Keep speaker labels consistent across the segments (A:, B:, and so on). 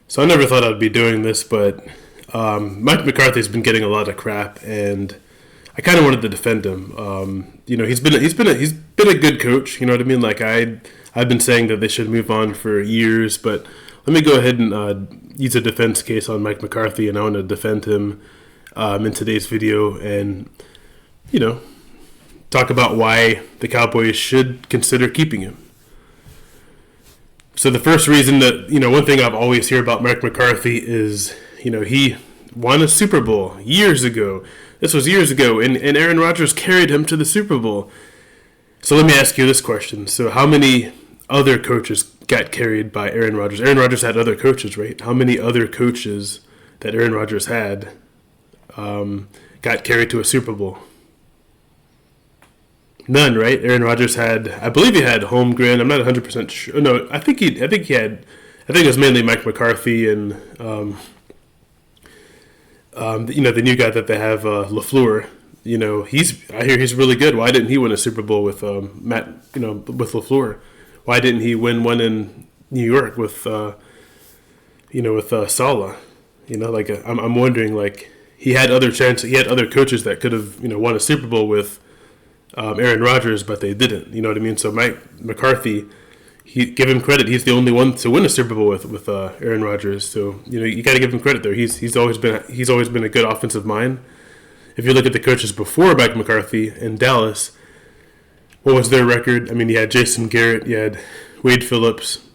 A: So I never thought I'd be doing this, but Mike McCarthy's been getting a lot of crap, and I kind of wanted to defend him. He's been a good coach. You know what I mean? Like I've been saying that they should move on for years, but let me go ahead and use a defense case on Mike McCarthy, and I want to defend him in today's video, and you know talk about why the Cowboys should consider keeping him. So the first reason that, one thing I've always heard about Mike McCarthy is, he won a Super Bowl years ago. This was years ago, and Aaron Rodgers carried him to the Super Bowl. So let me ask you this question. So how many other coaches got carried by Aaron Rodgers? Aaron Rodgers had other coaches, right? How many other coaches that Aaron Rodgers had got carried to a Super Bowl? None, right? Aaron Rodgers had, I believe he had Holmgren. I'm not 100% sure. No, I think he had. I think it was mainly Mike McCarthy and the new guy that they have, LaFleur. I hear he's really good. Why didn't he win a Super Bowl with Matt? With LaFleur. Why didn't he win one in New York with Saleh? I'm wondering, like, he had other chances. He had other coaches that could have won a Super Bowl with Aaron Rodgers, but they didn't. You know what I mean? So Mike McCarthy, give him credit. He's the only one to win a Super Bowl with Aaron Rodgers. So you got to give him credit there. He's always been a good offensive mind. If you look at the coaches before Mike McCarthy in Dallas, what was their record? I mean, you had Jason Garrett, you had Wade Phillips.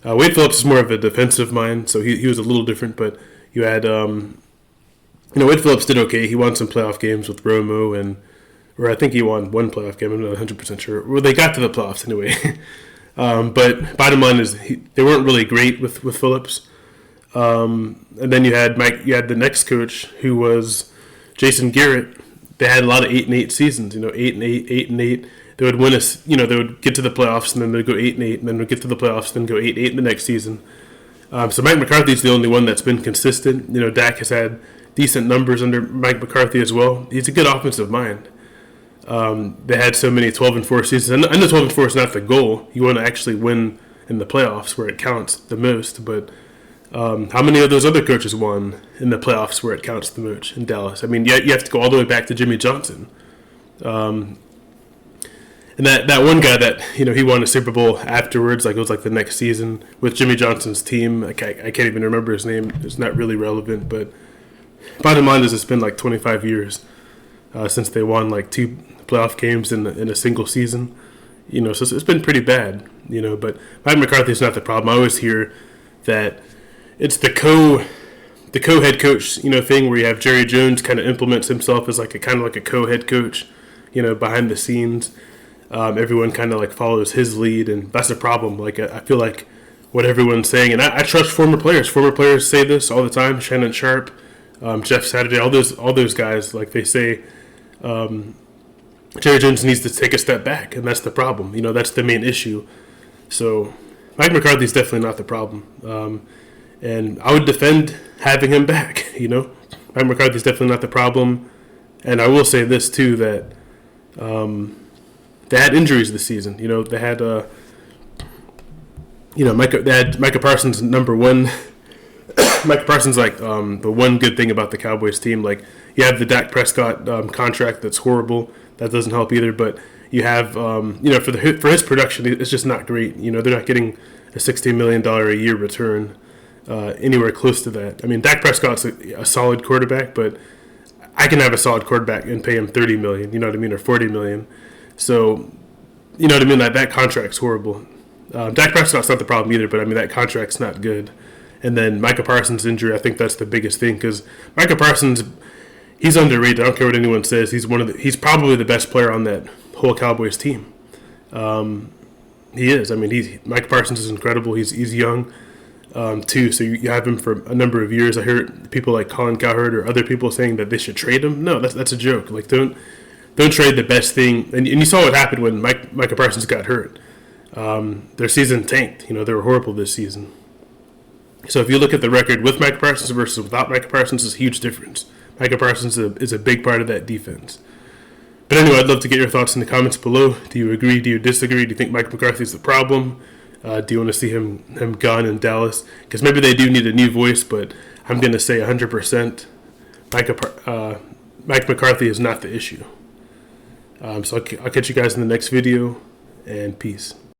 A: Wade Phillips is more of a defensive mind, so he was a little different. But you had Wade Phillips did okay. He won some playoff games with Romo or I think he won one playoff game. I'm not 100% sure. Well, they got to the playoffs anyway. But bottom line is they weren't really great with Phillips. And then you had the next coach who was Jason Garrett. They had a lot of 8-8 seasons. 8-8, 8-8. They would win they would get to the playoffs and then they'd go 8-8, and then would get to the playoffs, then go 8-8 in the next season. So Mike McCarthy's the only one that's been consistent. Dak has had decent numbers under Mike McCarthy as well. He's a good offensive mind. They had so many 12-4 seasons. I know 12-4 is not the goal. You want to actually win in the playoffs where it counts the most. But how many of those other coaches won in the playoffs where it counts the most in Dallas? I mean, you have to go all the way back to Jimmy Johnson. And that one guy that, he won a Super Bowl afterwards, like it was like the next season with Jimmy Johnson's team. I can't even remember his name. It's not really relevant. But bottom line is it's been like 25 years since they won like 2 playoff games in a single season, so it's been pretty bad, but Mike McCarthy's not the problem. I always hear that it's the co-head coach, thing where you have Jerry Jones kind of implements himself as like a co-head coach, behind the scenes. Everyone kind of like follows his lead, and that's the problem. Like I feel like what everyone's saying, and I trust former players. Former players say this all the time. Shannon Sharp, Jeff Saturday, all those guys, like they say. Jerry Jones needs to take a step back, and that's the problem. That's the main issue. So Mike McCarthy's definitely not the problem. And I would defend having him back, Mike McCarthy's definitely not the problem. And I will say this, too, that they had injuries this season. They had, they had Micah Parsons number one. Micah Parsons, like, the one good thing about the Cowboys team. Like, you have the Dak Prescott contract that's horrible. That doesn't help either. But you have, for his production, it's just not great. They're not getting a $16 million a year return anywhere close to that. I mean, Dak Prescott's a solid quarterback, but I can have a solid quarterback and pay him $30 million, or $40 million. So, that contract's horrible. Dak Prescott's not the problem either, but, that contract's not good. And then Micah Parsons' injury, I think that's the biggest thing, because Micah Parsons, he's underrated. I don't care what anyone says. He's probably the best player on that whole Cowboys team. He is. I mean, Micah Parsons is incredible. He's young, too. So you have him for a number of years. I heard people like Colin Cowherd or other people saying that they should trade him. No, that's a joke. Like don't trade the best thing. And you saw what happened when Micah Parsons got hurt. Their season tanked. They were horrible this season. So if you look at the record with Micah Parsons versus without Micah Parsons, there's a huge difference. Micah Parsons is a big part of that defense. But anyway, I'd love to get your thoughts in the comments below. Do you agree? Do you disagree? Do you think Mike McCarthy's the problem? Do you want to see him gone in Dallas? Because maybe they do need a new voice, but I'm going to say 100% Mike McCarthy is not the issue. So I'll catch you guys in the next video, and peace.